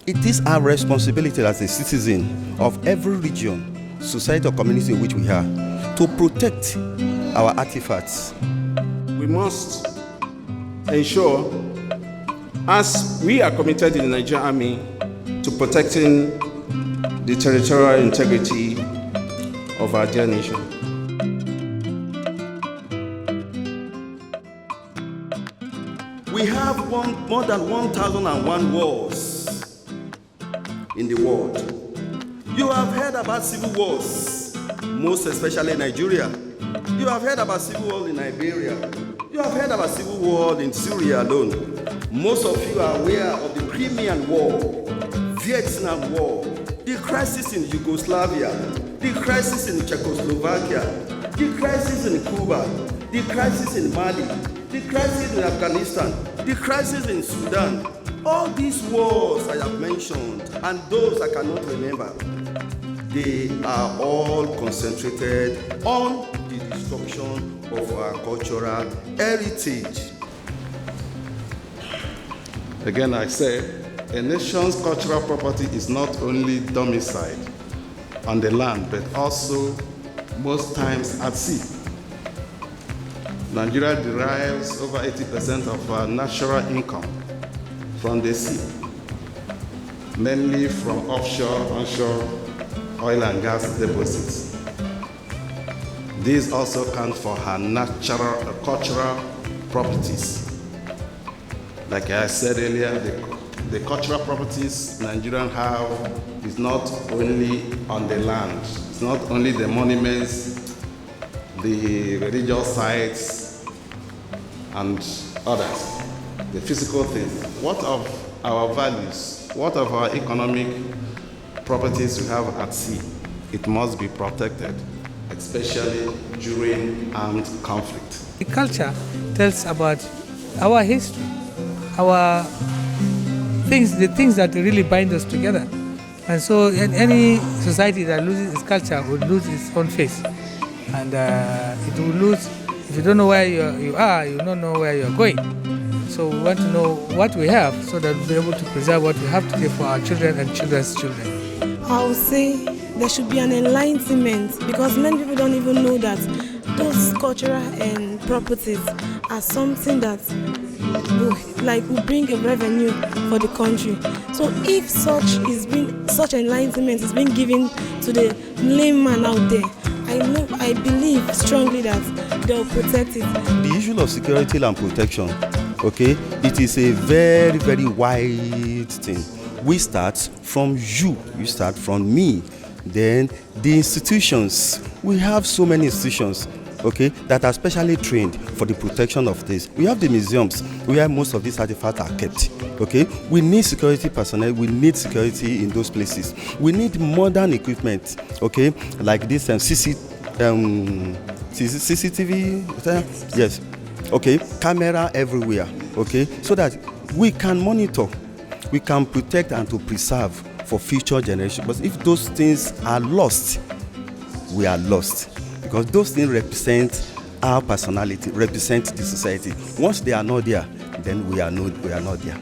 It is our responsibility as a citizen of every region, society or community in which we are to protect our artifacts. We must ensure, as we are committed in the Nigerian Army, to protecting the territorial integrity of our dear nation. We have more than 1,001 wars in the world. You have heard about civil wars, most especially in Nigeria. You have heard about civil war in Liberia. You have heard about civil war in Syria alone. Most of you are aware of the Crimean War, Vietnam War, the crisis in Yugoslavia, the crisis in Czechoslovakia, the crisis in Cuba, the crisis in Mali, the crisis in Afghanistan, the crisis in Sudan. All these wars I have mentioned, and those I cannot remember, they are all concentrated on the destruction of our cultural heritage. Again, I say, a nation's cultural property is not only domiciled on the land, but also most times at sea. Nigeria derives over 80% of our natural income from the sea, mainly from offshore, onshore oil and gas deposits. These also count for our natural cultural properties. Like I said earlier, the cultural properties Nigerians have is not only on the land. It's not only the monuments, the religious sites, and others, the physical things. What of our values? What of our economic properties we have at sea? It must be protected, especially during armed conflict. The culture tells about our history, our things, the things that really bind us together. And so any society that loses its culture would lose its own face. And it will lose. If you don't know where you are, you don't know where you're going. So we want to know what we have so that we'll be able to preserve what we have today for our children and children's children. I would say there should be an enlightenment, because many people don't even know that those cultural and properties are something that will bring a revenue for the country. So if such enlightenment is being given to the layman out there, I believe strongly that they'll protect it. The issue of security and protection, okay, it is a very, very wide thing. We start from you start from me. Then the institutions, we have so many institutions, okay, that are specially trained for the protection of this. We have the museums where most of these artifacts are kept, okay. We need security personnel, we need security in those places. We need modern equipment, okay, like this CCTV, yes, okay, camera everywhere, okay, so that we can monitor, we can protect and to preserve for future generations. But if those things are lost, we are lost, because those things represent our personality, represent the society. Once they are not there, then we are not there.